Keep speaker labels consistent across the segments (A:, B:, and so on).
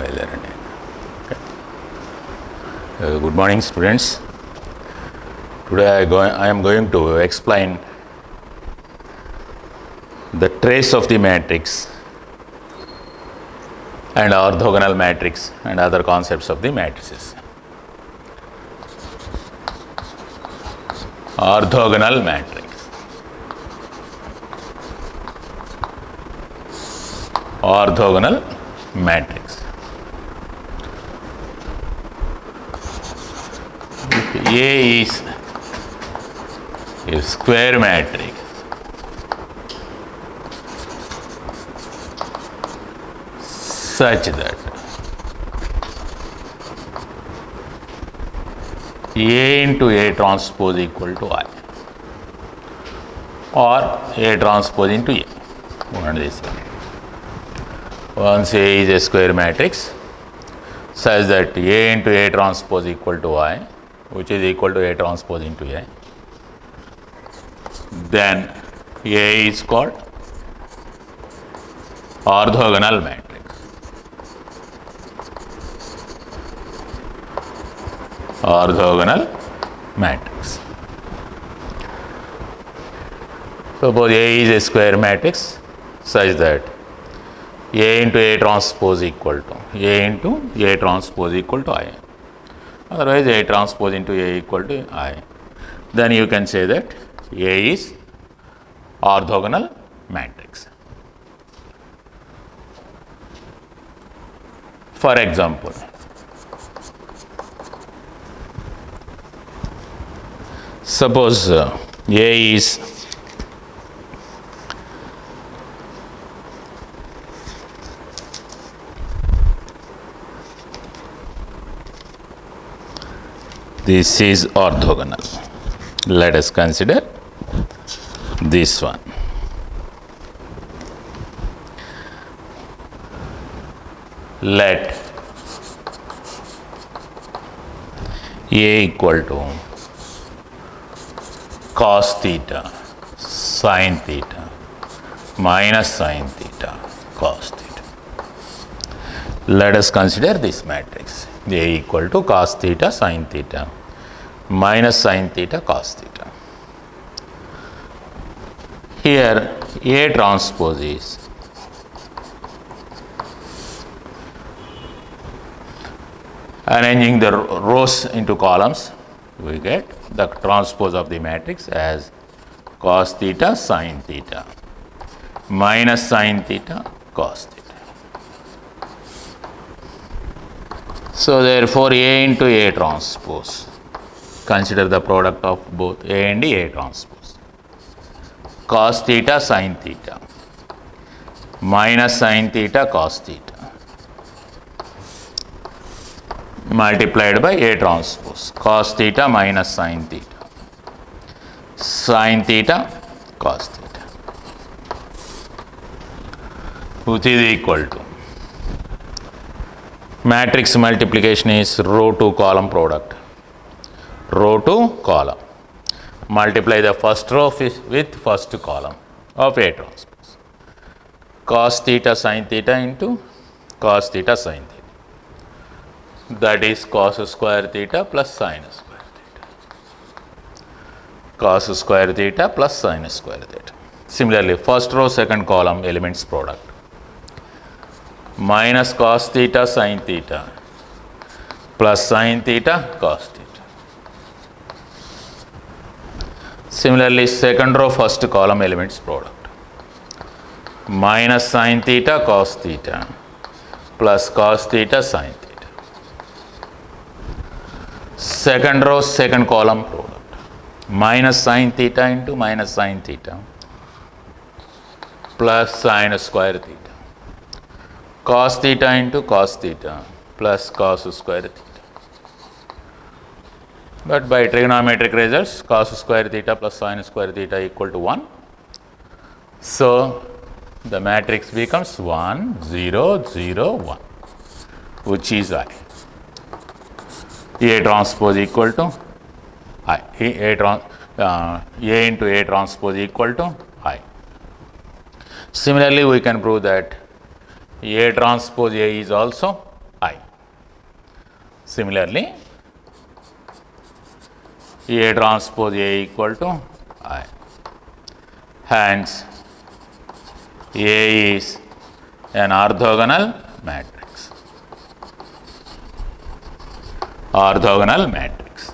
A: బయలుదేరండి. Good morning, students. Today I am going to explain the trace of the matrix and orthogonal matrix and other concepts of the matrices. Orthogonal matrix. Orthogonal matrix. A is a square matrix such that A into A transpose equal to I, or A transpose into A. What is this? Once A is a square matrix such that A into A transpose equal to I, which is equal to A transpose into A, then A is called orthogonal matrix. Orthogonal matrix. Suppose A is a square matrix such that A into A transpose equal to A into A transpose equal to I. Otherwise, A transpose into A equal to I. Then you can say that A is orthogonal matrix. For example, suppose A is this is orthogonal. Let us consider this one. Let A equal to cos theta sin theta minus sin theta cos theta. Let us consider this matrix. A equal to cos theta sin theta minus sin theta cos theta. Here A transpose is arranging the rows into columns, we get the transpose of the matrix as cos theta sin theta minus sin theta cos theta. So therefore A into A transpose, consider the product of both A and A transpose, cos theta sin theta minus sin theta cos theta multiplied by A transpose, cos theta minus sin theta sin theta cos theta, which is equal to matrix multiplication is row to column product. Row to column, multiply the first row with first column of A transpose, cos theta sin theta into cos theta sin theta, that is cos square theta plus sin square theta, cos square theta plus sin square theta. Similarly, first row second column elements product, minus cos theta sin theta plus sin theta cos theta. Similarly, second row first column elements product, minus sin theta cos theta plus cos theta sin theta. Second row second column product, minus sin theta into minus sin theta plus sin square theta, cos theta into cos theta plus cos square theta. But by trigonometric results, cos square theta plus sin square theta equal to 1. So the matrix becomes 1, 0, 0, 1, which is I. A transpose equal to I. A into A transpose equal to I. Similarly, we can prove that A transpose A is also I. Similarly, A transpose A equal to I. Hence, A is an orthogonal matrix. Orthogonal matrix.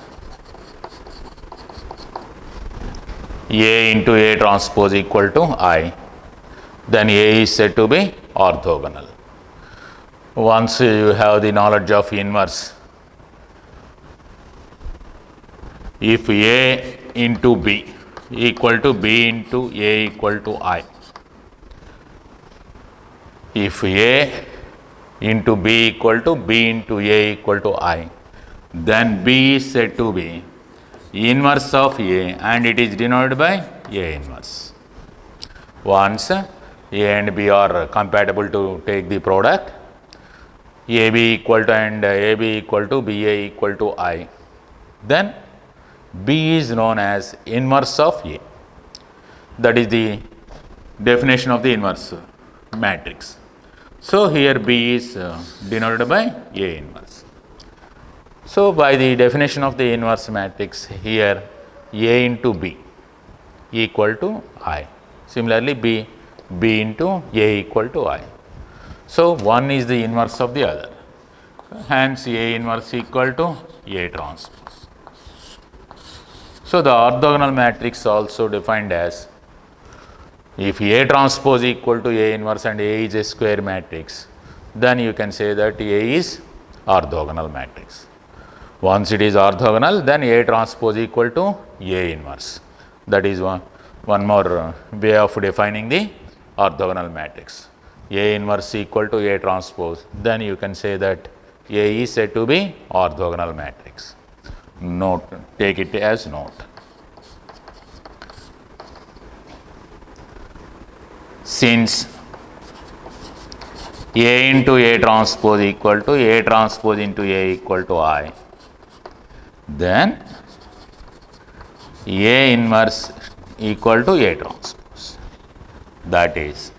A: A into A transpose equal to I. Then A is said to be orthogonal. Once you have the knowledge of inverse, if A into B equal to B into A equal to I, if A into B equal to B into A equal to I, then B is said to be inverse of A and it is denoted by A inverse. Once A and B are compatible to take the product, AB equal to and AB equal to BA equal to I, then B is known as inverse of A. That is the definition of the inverse matrix. So here B is denoted by A inverse. So by the definition of the inverse matrix, here A into B equal to I. Similarly, B into A equal to I. So one is the inverse of the other. Hence A inverse equal to A transpose. So the orthogonal matrix also defined as, if A transpose equal to A inverse and A is a square matrix, then you can say that A is orthogonal matrix. Once it is orthogonal, then A transpose equal to A inverse. That is one more way of defining the orthogonal matrix. A inverse equal to A transpose, then you can say that A is said to be orthogonal matrix. Note, take it as note. Since A into A transpose equal to A transpose into A equal to I, then A inverse equal to A transpose. That is,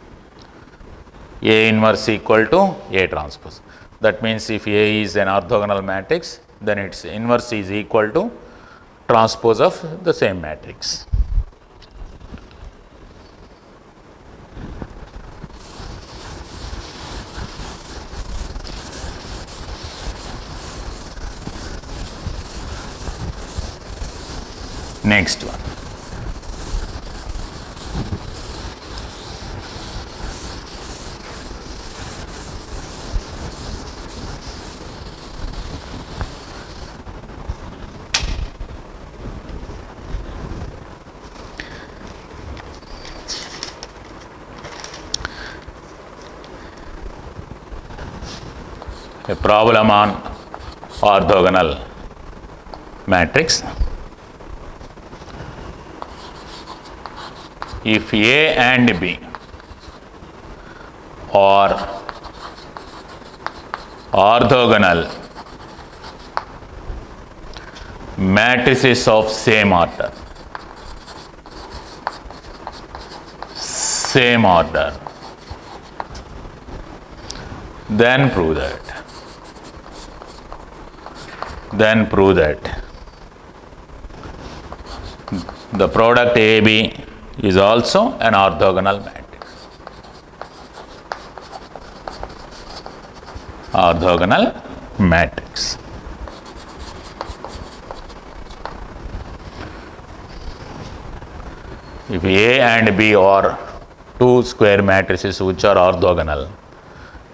A: A inverse equal to A transpose. That means if A is an orthogonal matrix, then its inverse is equal to transpose of the same matrix. Next one. A problem on orthogonal matrix. If A and B are orthogonal matrices of same order, then prove that. The product AB is also an orthogonal matrix. Orthogonal matrix. If A and B are two square matrices which are orthogonal,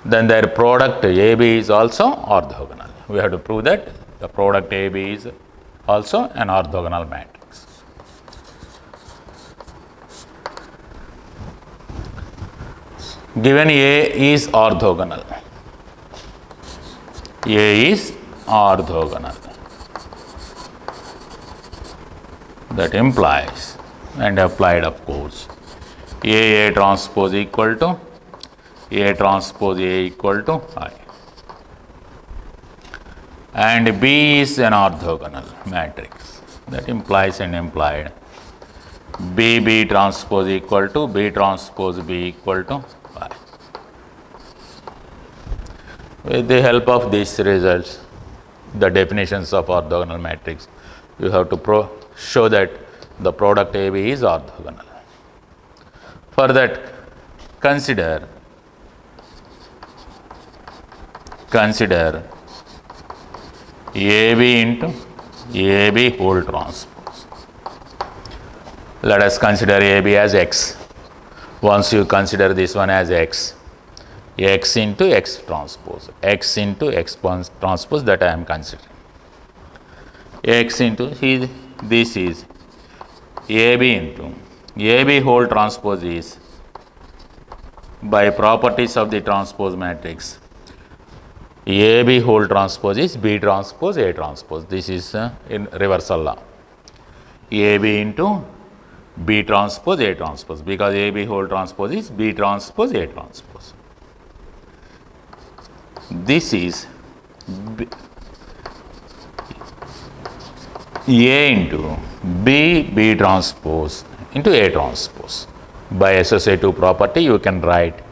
A: then their product AB is also orthogonal. We have to prove that the product AB is also an orthogonal matrix. Given A is orthogonal, A is orthogonal. That implies, and applied of course, A transpose equal to A transpose A equal to I. And B is an orthogonal matrix. That implies and implied B transpose equal to B transpose B equal to I. With the help of these results, the definitions of orthogonal matrix, you have to show that the product AB is orthogonal. For that, consider AB into AB whole transpose. Let us consider AB as X. Once you consider this one as X into X transpose, X into X transpose, that I am considering. X into, this is AB into AB whole transpose is, by properties of the transpose matrix, AB whole transpose is B transpose A transpose. This is in reversal law. AB into B transpose A transpose, because AB whole transpose is B transpose A transpose. This is A into B transpose into A transpose. By associative property, you can write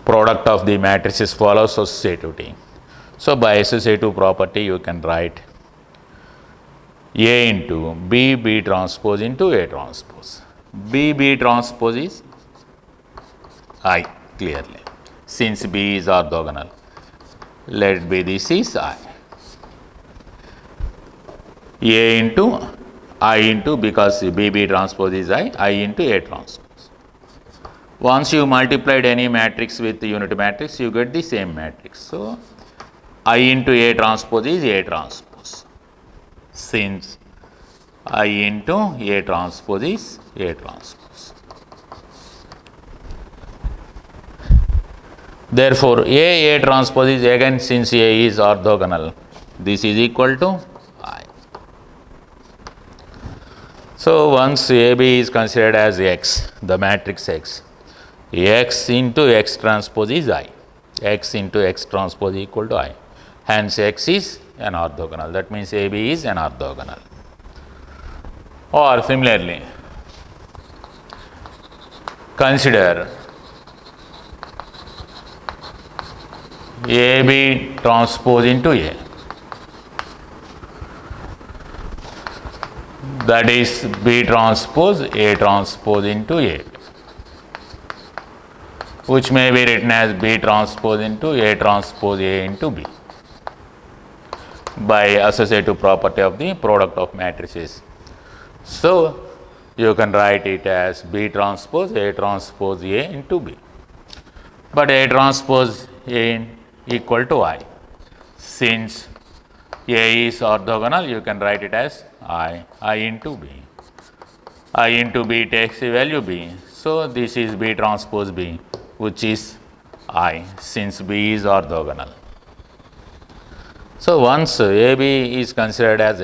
A: product of the matrices follows associativity. So, by associative property, you can write A into B transpose into A transpose. B transpose is I, clearly, since B is orthogonal. Let B, this is I. A into I into, because B transpose is I into A transpose. Once you multiplied any matrix with the unity matrix, you get the same matrix. So, I into A transpose is A transpose, since I into A transpose is A transpose. Therefore, A transpose is, again, since A is orthogonal, this is equal to I. So, once AB is considered as X, the matrix X into X transpose is I. X into X transpose equal to I. Hence, X is an orthogonal. That means AB is an orthogonal. Or similarly, consider AB transpose into A. That is B transpose A transpose into A, which may be written as B transpose into A transpose A into B, by associative property of the product of matrices. So, you can write it as B transpose A into B. But A transpose A equal to I. Since A is orthogonal, you can write it as I into B. I into B takes the value B. So, this is B transpose B, which is I, since B is orthogonal. So, once AB is considered as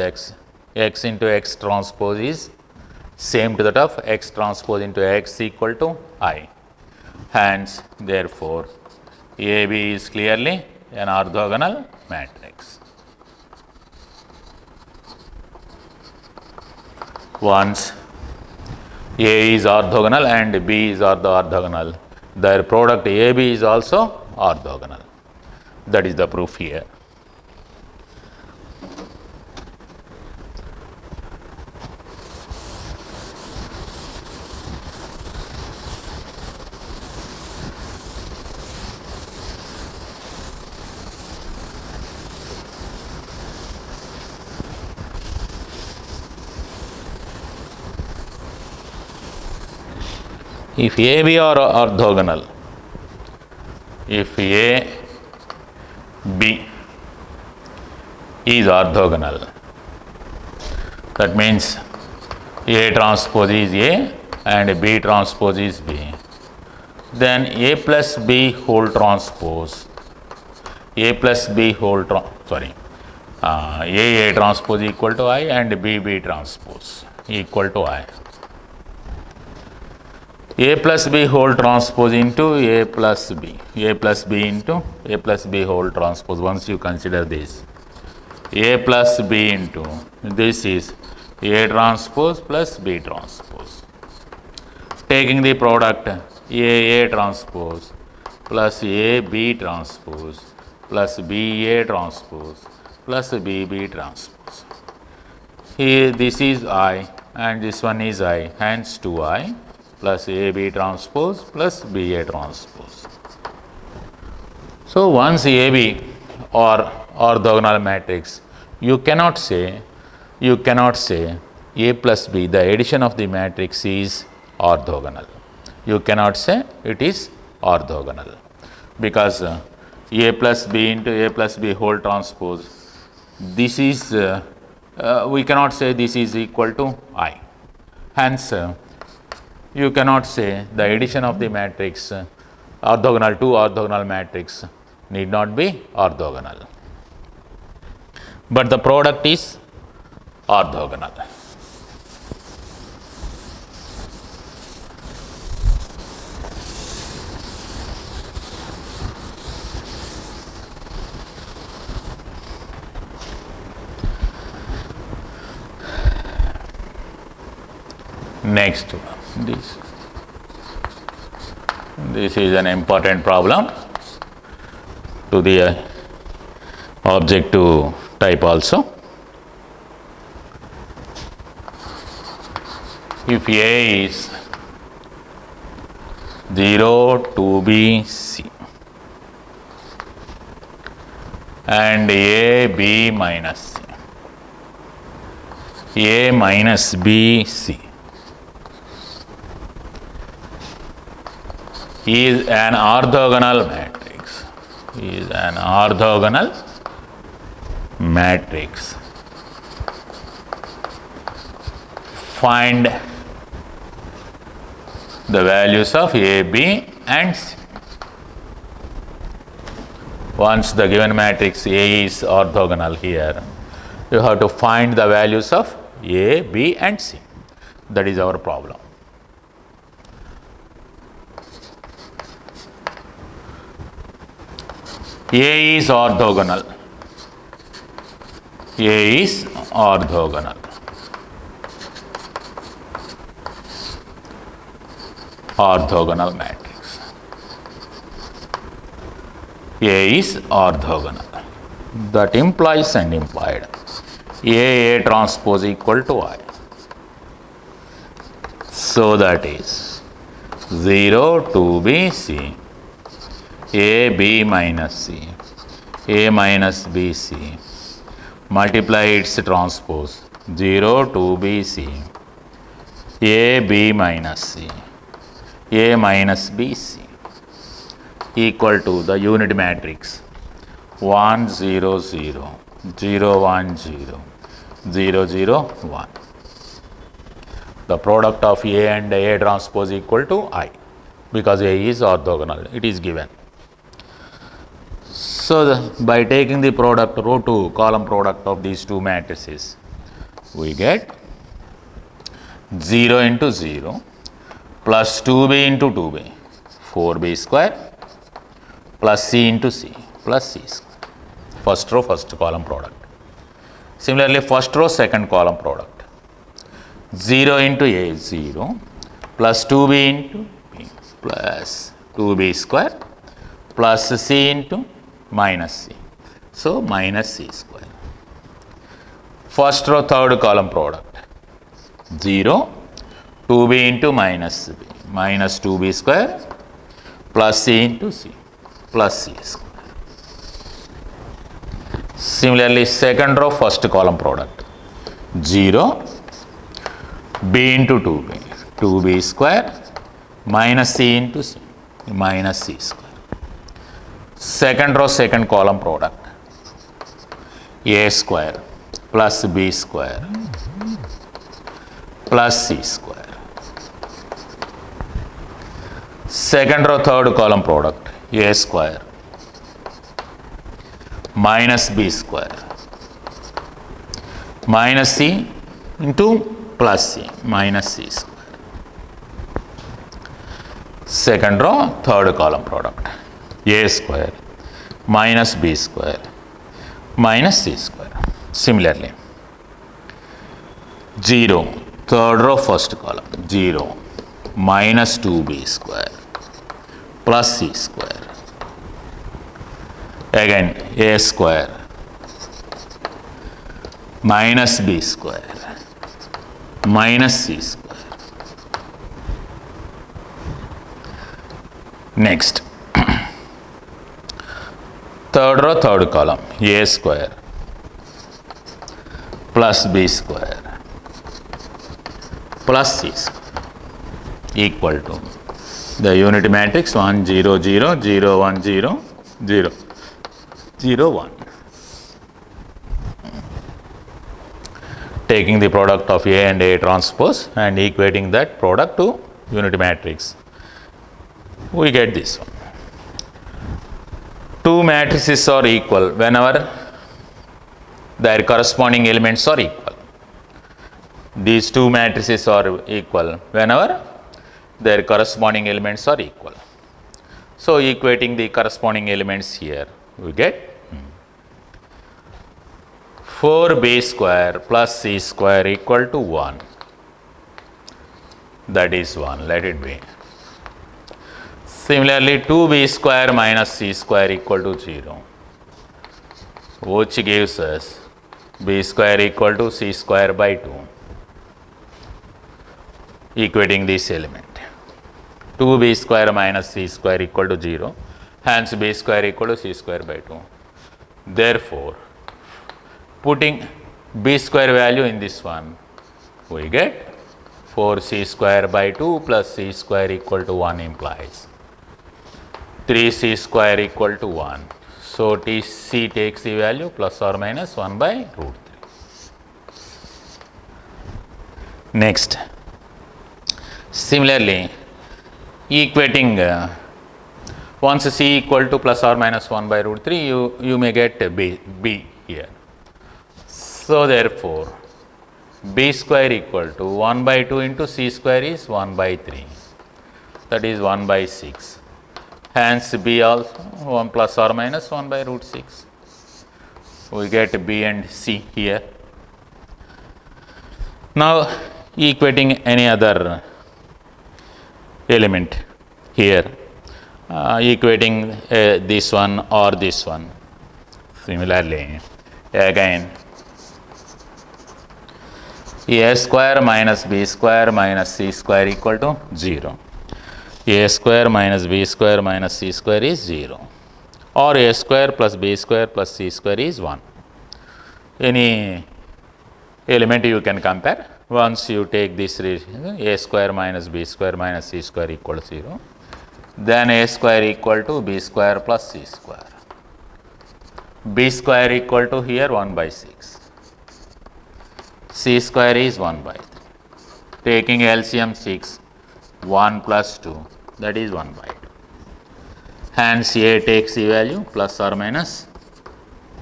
A: X into X transpose is same to that of X transpose into X equal to I. Hence, therefore, AB is clearly an orthogonal matrix. Once A is orthogonal and B is orthogonal, their product AB is also orthogonal. That is the proof here. If AB are orthogonal, if A, B is orthogonal, that means A transpose is A and B transpose is B, then A plus B whole transpose, A plus B whole, A transpose equal to I and B transpose equal to I. A plus B whole transpose into A plus B into A plus B whole transpose. Once you consider this, A plus B into, this is A transpose plus B transpose. Taking the product A transpose plus A B transpose plus BA transpose plus BB transpose. Here this is I and this one is I, hence 2I plus AB transpose plus BA transpose. So once AB or orthogonal matrix, you cannot say A plus B, the addition of the matrix is orthogonal. You cannot say it is orthogonal because A plus B into A plus B whole transpose, this is we cannot say this is equal to I. Hence, you cannot say the addition of the matrix orthogonal to orthogonal matrix need not be orthogonal, but the product is orthogonal. Next, this is an important problem to the objective type also. If A is 0 to B C and A B minus C, A minus B C is an orthogonal matrix, is an orthogonal matrix. Find the values of A, B and C. Once the given matrix A is orthogonal here, you have to find the values of A, B and C. That is our problem. A is orthogonal. A is orthogonal. Orthogonal matrix. A is orthogonal. That implies and implied A transpose equal to I. So that is 0 to B C, A B minus C, A minus B C, multiply its transpose 0 to B C, A B minus C, A minus B C equal to the unit matrix 1 0 0 0 1 0 0 0 1. The product of A and A transpose equal to I because A is orthogonal, it is given. So by taking the product, row to column product of these two matrices, we get 0 into 0 plus 2b into 2b, 4b square plus c into c plus c square. First row, first column product. Similarly, first row, second column product. 0 into A, 0 plus 2b into b plus 2b square plus c into minus c. So, minus c square. First row, third column product. 0, 2b into minus b, minus 2b square plus c into c plus c square. Similarly, second row, first column product. 0, b into 2b, 2b square minus c into c, minus c square. Second row, second column product. A square plus b square plus c square. Second row, third column product. A square minus b square minus c into plus c minus c square. Second row, third column product. A square minus b square minus c square. Similarly, 0, third row, first column. 0 minus 2b square plus c square. again a square minus b square minus c square. Next, third row, third column, a square plus b square plus c square equal to the unity matrix 1 0 0 0 1 0 0 0 1. Taking the product of A and A transpose and equating that product to unity matrix, we get this one. Two matrices are equal whenever their corresponding elements are equal. These two matrices are equal whenever their corresponding elements are equal. So, equating the corresponding elements here, we get 4b square plus c square equal to 1. That is 1, let it be. Similarly, 2b square minus c square equal to 0, which gives us b square equal to c square by 2. Equating this element, 2b square minus c square equal to 0, hence b square equal to c square by 2. Therefore, putting b square value in this one, we get 4c square by 2 plus c square equal to 1 implies 3c square equal to 1. So, c takes the value plus or minus 1 by root 3. Next, similarly, equating once c equal to plus or minus 1 by root 3, you may get b here. So, therefore, b square equal to 1 by 2 into c square is 1 by 3, that is 1 by 6. Hence, b also 1 plus or minus 1 by root 6. We get b and c here. Now, equating any other element here, equating this one or this one. Similarly, again, a square minus b square minus c square equal to 0. A square minus b square minus c square is 0, or a square plus b square plus c square is 1. Any element you can compare. Once you take this a square minus b square minus c square equal to 0, then a square equal to b square plus c square. B square equal to here 1 by 6. C square is 1 by 3. Taking LCM 6, 1 plus 2, that is 1 by 2. Hence, A takes the value plus or minus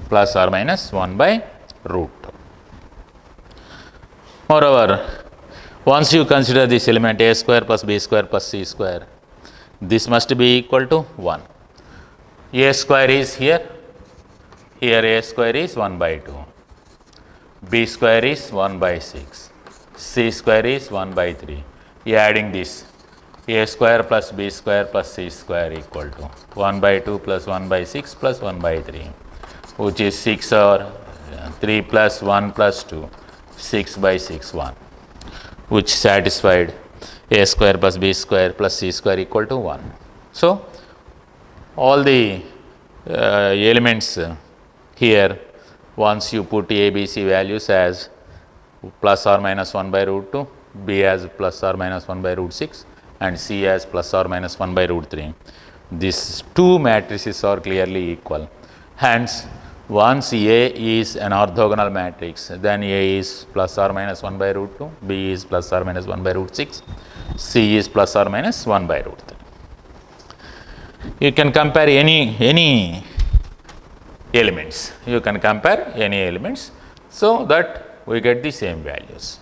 A: 1 by root 2. Moreover, once you consider this element a square plus b square plus c square, this must be equal to 1. A square is here a square is 1 by 2, b square is 1 by 6, c square is 1 by 3. Adding this, a square plus b square plus c square equal to 1 by 2 plus 1 by 6 plus 1 by 3, which is 6 or 3 plus 1 plus 2, 6 by 6 1, which satisfied a square plus b square plus c square equal to 1. So, all the elements here, once you put a, b, c values as plus or minus 1 by root 2, b as plus or minus 1 by root 6 and c as plus or minus 1 by root 3, these two matrices are clearly equal. Hence, once A is an orthogonal matrix, then A is plus or minus 1 by root 2, B is plus or minus 1 by root 6, C is plus or minus 1 by root 3. You can compare any elements. You can compare any elements so that we get the same values.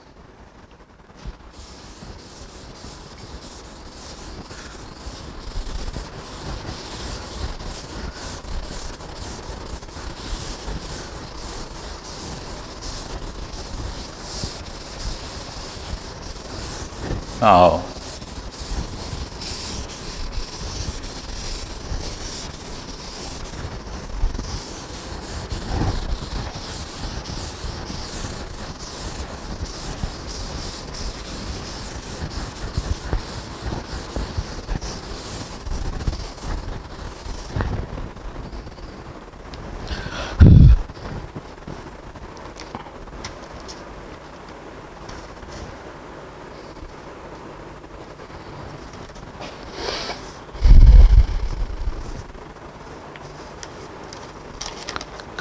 A: Now,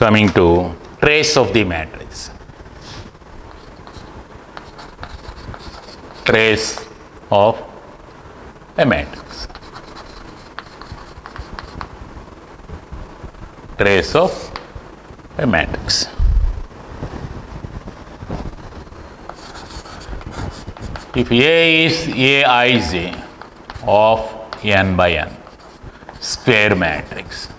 A: Coming to trace of the matrix. Trace of a matrix. Trace of a matrix. If A is Aij of n by n square matrix,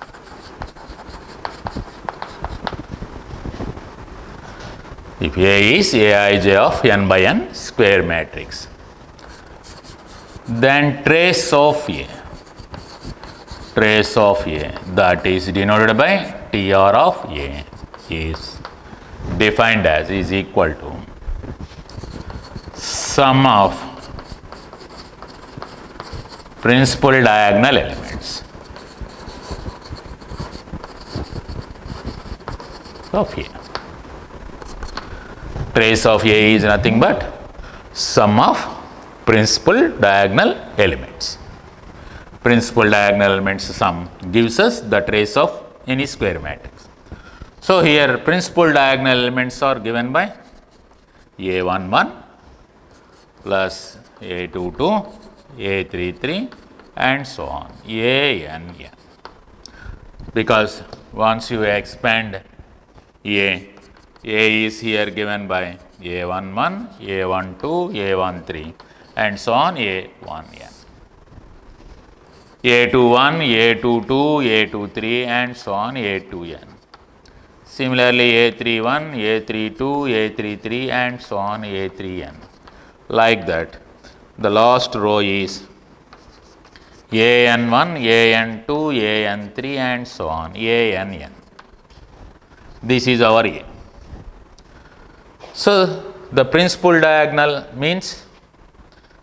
A: if A is Aij of n by n square matrix, then trace of A that is denoted by TR of A is defined as is equal to sum of principal diagonal elements of A. Trace of A is nothing but sum of principal diagonal elements. Principal diagonal elements sum gives us the trace of any square matrix. So here principal diagonal elements are given by A11 plus A22, A33 and so on, AN. Because once you expand A is here given by A11, A12, A13 and so on, A1n. A21, A22, A23 and so on, A2n. Similarly, A31, A32, A33 and so on, A3n. Like that, the last row is AN1, AN2, AN3 and so on, ANN. This is our A. So, the principal diagonal means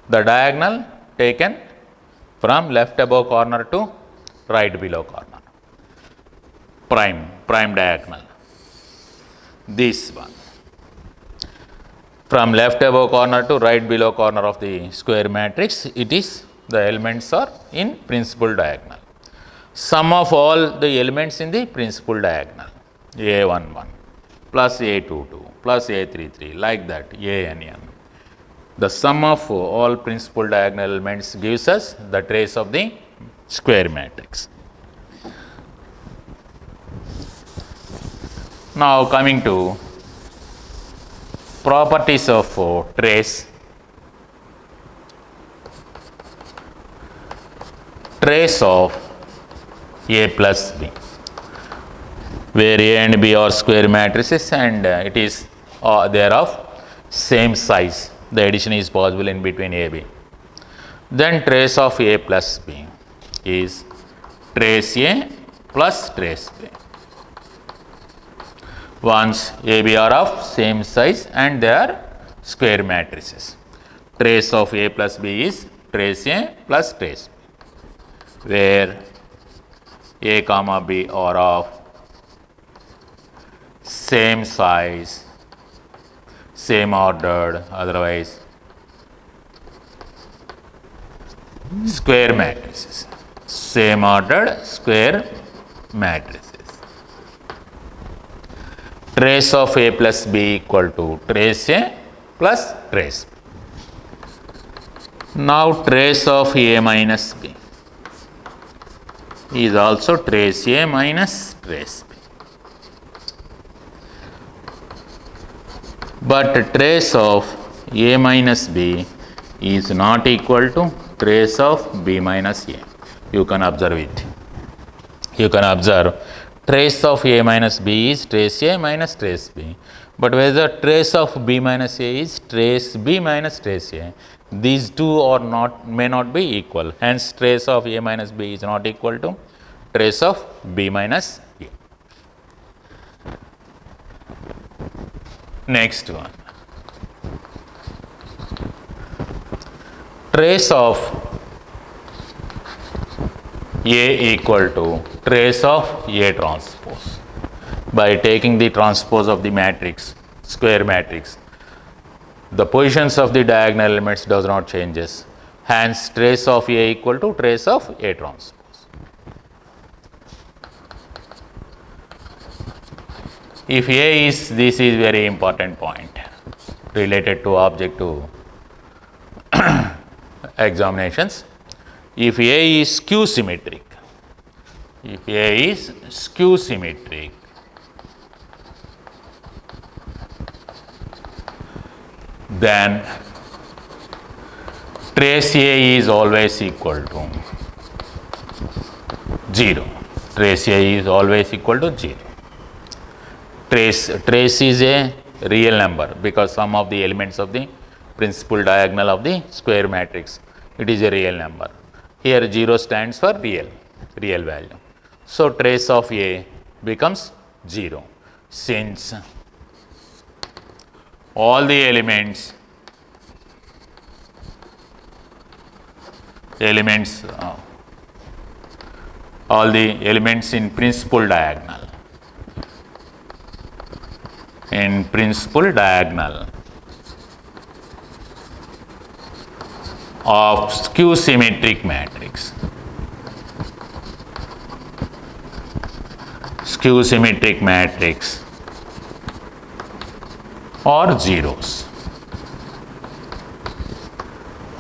A: the diagonal taken from left above corner to right below corner. Prime diagonal. This one. From left above corner to right below corner of the square matrix, it is the elements are in principal diagonal. Sum of all the elements in the principal diagonal, A11 plus A22 plus A33, like that, ANN. The sum of all principal diagonal elements gives us the trace of the square matrix. Now coming to properties of trace. Trace of A plus B, where A and B are square matrices and it is they are of same size. The addition is possible in between A, B. Then trace of A plus B is trace A plus trace B. Once A, B are of same size and they are square matrices. Trace of A plus B is trace A plus trace B, where A comma B are of same size, same ordered, otherwise square matrices. Same ordered square matrices. Trace of A plus B equal to trace A plus trace B. Now trace of A minus B is also trace A minus trace B. But trace of A minus B is not equal to trace of B minus A. You can observe it. You can observe trace of A minus B is trace A minus trace B. But whether trace of B minus A is trace B minus trace A, these two are may not be equal. Hence, trace of A minus B is not equal to trace of B minus A. Next one. Trace of A equal to trace of A transpose. By taking the transpose of the matrix, square matrix, the positions of the diagonal elements does not changes. Hence, trace of A equal to trace of A transpose. If A is, this is very important point related to objective examinations. If A is skew symmetric, if A is skew symmetric, then trace A is always equal to 0. Trace A is always equal to 0. Trace is a real number because sum of the elements of the principal diagonal of the square matrix, it is a real number. Here 0 stands for real value. So trace of A becomes 0 since all the elements in principal diagonal of skew symmetric matrix or zeros.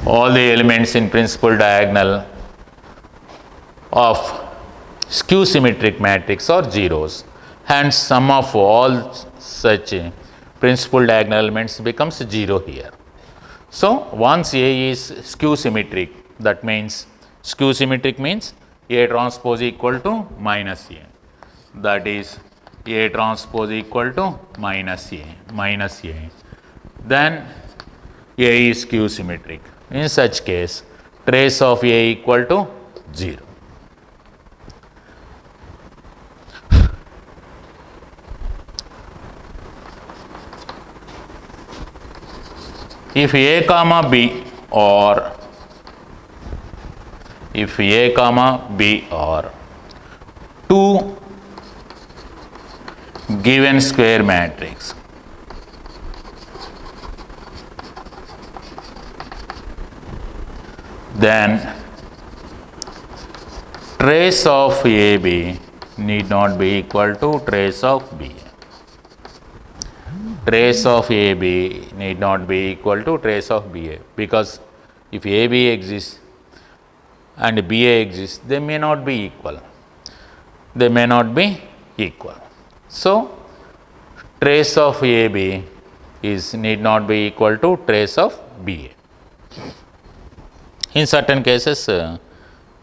A: All the elements in principal diagonal of skew symmetric matrix or zeros, hence sum of all such principal diagonal elements becomes 0 here. So once A is skew symmetric, that means skew symmetric means A transpose equal to minus A, that is A transpose equal to minus A, then A is skew symmetric. In such case, trace of A equal to 0. If A comma B or two given square matrix, then trace of AB need not be equal to trace of BA. Trace of AB need not be equal to trace of BA, because if AB exists and BA exists, they may not be equal. So trace of AB need not be equal to trace of BA. In certain cases,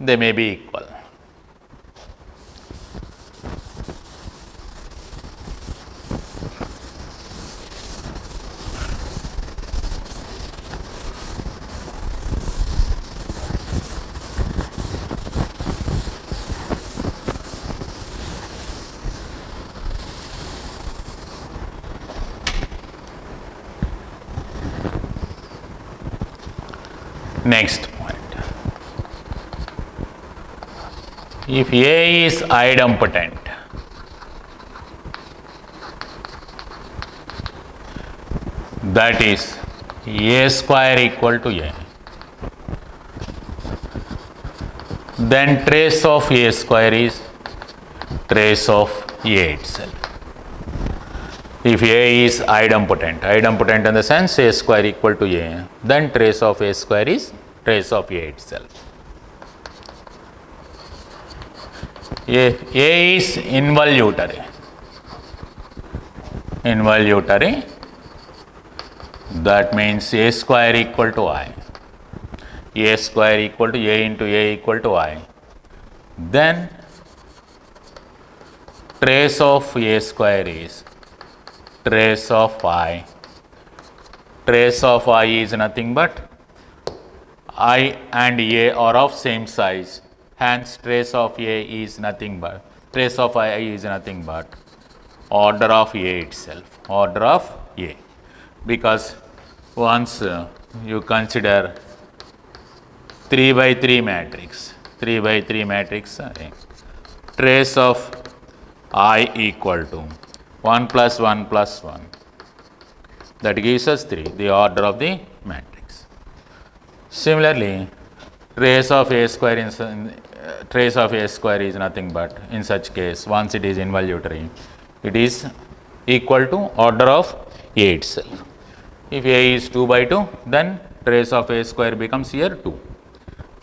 A: they may be equal. Next point. If A is idempotent, that is A square equal to A, then trace of A square is trace of A itself. If A is idempotent in the sense A square equal to A, then trace of A square is trace of A itself. A is involutory, that means A square equal to I. A square equal to A into A equal to I. Then trace of A square is trace of I. Trace of I is nothing but I and A are of same size. Hence trace of A is nothing but order of A itself. Order of A. Because once you consider 3 by 3 matrix, trace of I equal to 1 plus 1 plus 1, that gives us 3, the order of the matrix. Similarly, trace of A square is nothing but, in such case, once it is involutory, it is equal to order of A itself. If A is 2 by 2, then trace of A square becomes here 2.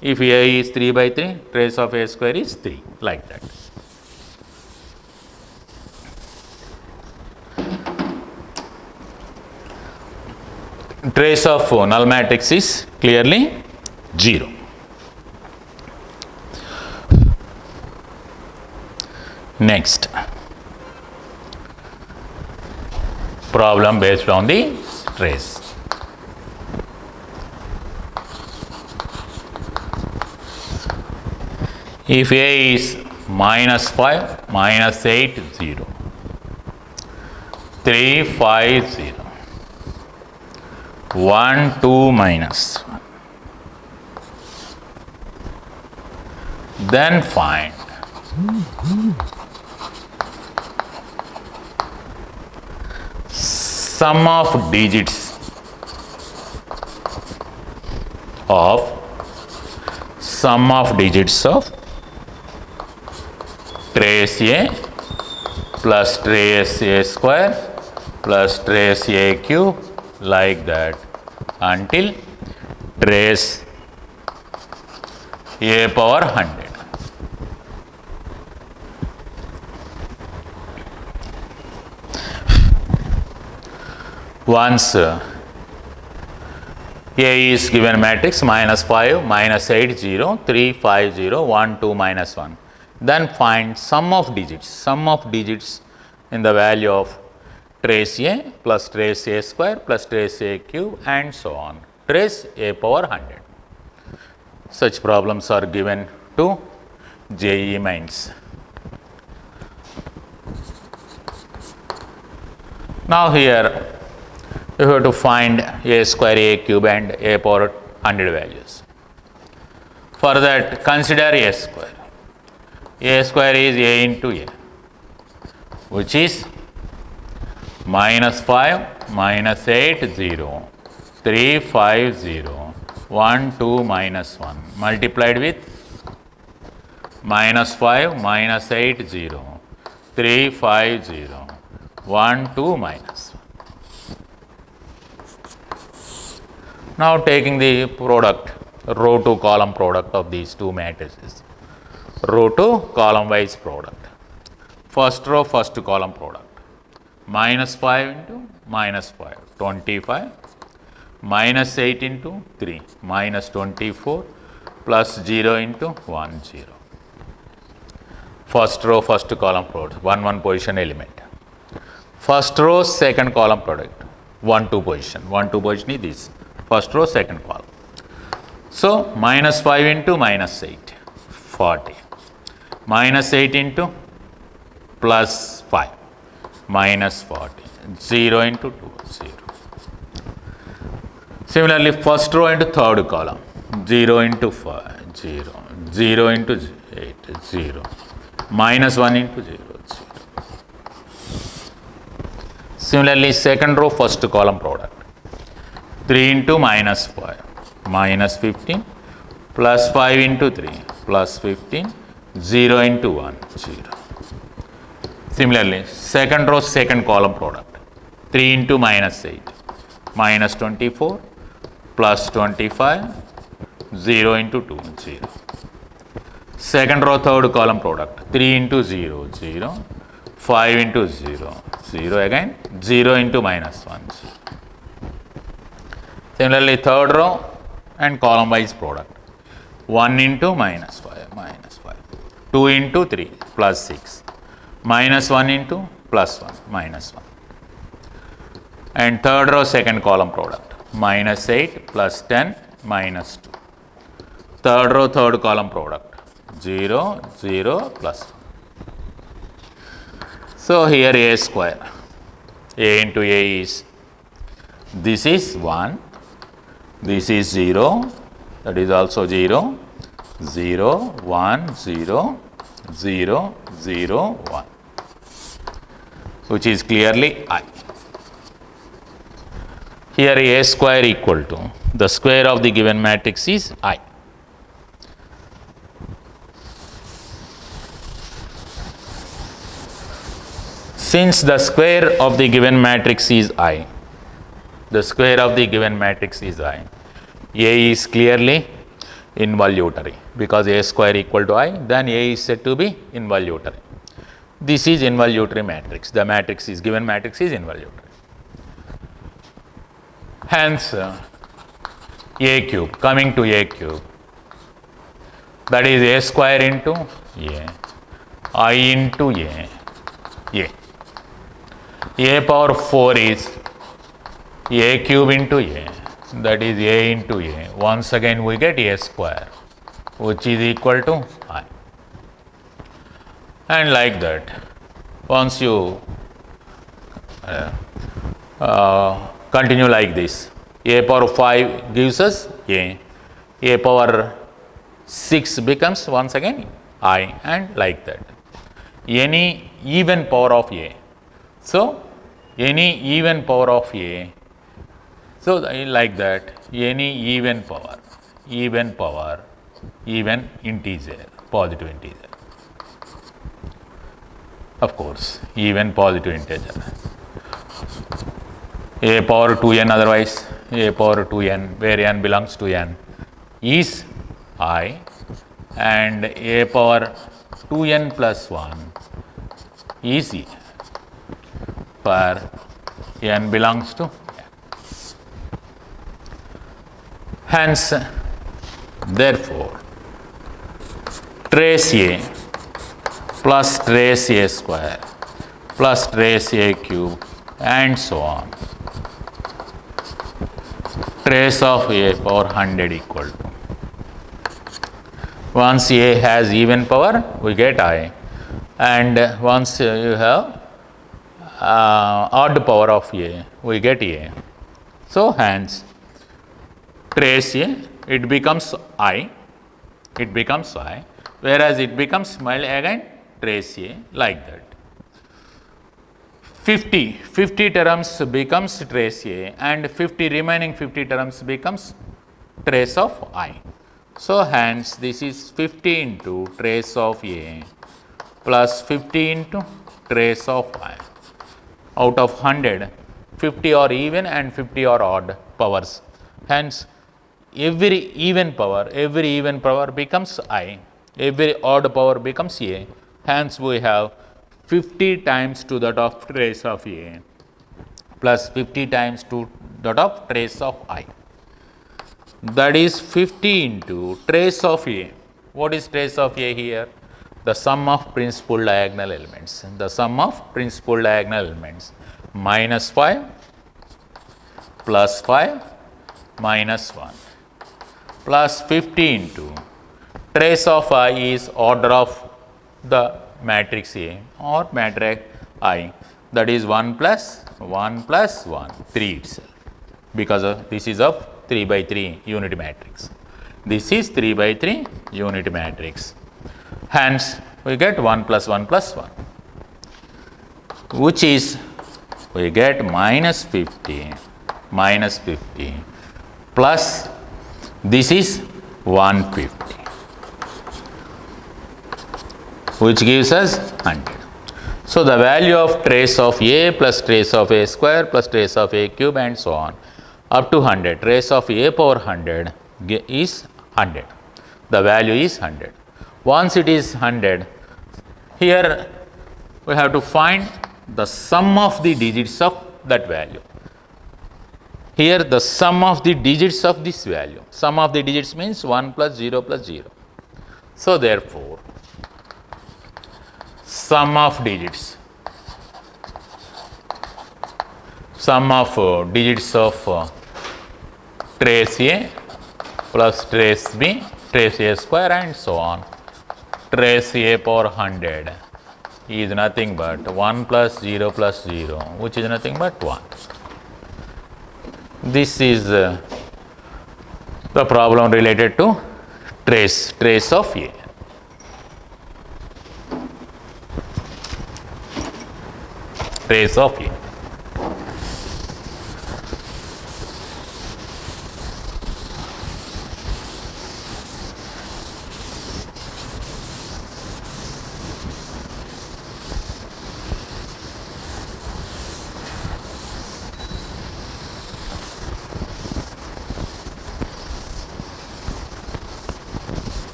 A: If A is 3 by 3, trace of A square is 3, like that. Trace of null matrix is clearly 0. Next, problem based on the trace. If A is -5, -8, 0, 3, 5, 0, 1, 2, minus 1, then find sum of digits of trace A plus trace A square plus trace A cube, like that, until trace A power 100. Once A is given matrix -5, -8, 0, 3, 5, 0, 1, 2, -1, then find sum of digits in the value of trace A plus trace A square plus trace A cube and so on, trace A power 100. Such problems are given to JEE Mains. Now here you have to find A square, A cube and A power 100 values. For that, consider A square. A square is A into A, which is -5, -8, 0, 3, 5, 0, 1, 2, -1, multiplied with -5, -8, 0, 3, 5, 0, 1, 2, -1. Now taking the product, row to column product of these two matrices, row to column wise product. First row, first column product, -5 into -5, 25, -8 into 3, -24, plus 0 into 1, 0. First row, first column product, 1, 1 position element. First row, second column product, 1, 2 position. 1, 2 position is this. First row, second column. So, -5 into -8, 40. -8 into +5, -40. 0 into 2, 0. Similarly, first row into third column, 0 into 5, 0. 0 into 8, 0. -1 into 0, 0. Similarly, second row, first column product. 3 into -5, -15, plus 5 into 3, plus 15, 0 into 1, 0. Similarly, second row, second column product, 3 into -8, -24, plus 25, 0 into 2, 0. Second row, third column product, 3 into 0, 0, 5 into 0, 0 again, 0 into -1, 0. Similarly, third row and column wise product, 1 into -5, -5, 2 into 3, plus 6, -1 into +1, -1. And third row, second column product, -8, plus 10, -2. Third row, third column product, 0, 0, plus 1. So, here A square, A into A is, this is 1. This is 0, that is also 0, 0, 1, 0, 0, 0, 1, which is clearly I. Here A square equal to the square of the given matrix is I. Since the square of the given matrix is I, the square of the given matrix is I, A is clearly involutory, because A square equal to I, then A is said to be involutory. This is involutory matrix. The matrix is given matrix is involutory. Hence, A cube, coming to A cube, that is A square into A, I into A. A power 4 is A cube into A, that is A into A. Once again we get A square, which is equal to I. And like that, once you continue like this, A power 5 gives us A power 6 becomes once again I, and like that. Any even power of A. So, any even power of A, so like that, any even power, even integer, positive integer. Of course, even positive integer. A power 2n, otherwise A power 2n, where n belongs to n, is I, and A power 2n plus 1 is E, for n belongs to n. Hence, therefore, trace A plus trace A square plus trace A cube and so on. Trace of A power 100 equal to. Once A has even power, we get I, and once you have odd power of A, we get A. So, hence, trace A, it becomes I, whereas it becomes small again trace A, like that. 50 terms becomes trace A, and remaining 50 terms becomes trace of I. So, hence, this is 50 into trace of A plus 50 into trace of I. Out of 100, 50 are even and 50 are odd powers. Hence, every even power becomes I, every odd power becomes A. Hence, we have 50 times to that of trace of A plus 50 times to that of trace of I. That is 50 into trace of A. What is trace of A here? The sum of principal diagonal elements. The sum of principal diagonal elements. Minus 5 plus 5 minus 1 plus 50 into trace of I is order of the matrix A or matrix I, that is 1 plus 1 plus 1, 3 itself, because this is of 3 by 3 unity matrix. This is 3 by 3 unity matrix. Hence, we get 1 plus 1 plus 1, which is we get minus 50 plus this is 150, which gives us 100. So, the value of trace of A plus trace of A square plus trace of A cube and so on up to 100, trace of A power 100 is 100. The value is 100. Once it is 100, here we have to find the sum of the digits of that value. Here the sum of the digits of this value. Sum of the digits means 1 plus 0 plus 0. So, therefore, sum of digits of trace A plus trace B, trace A square and so on, trace A power 100 is nothing but 1 plus 0 plus 0, which is nothing but 1. This is the problem related to trace of A. Trace of A.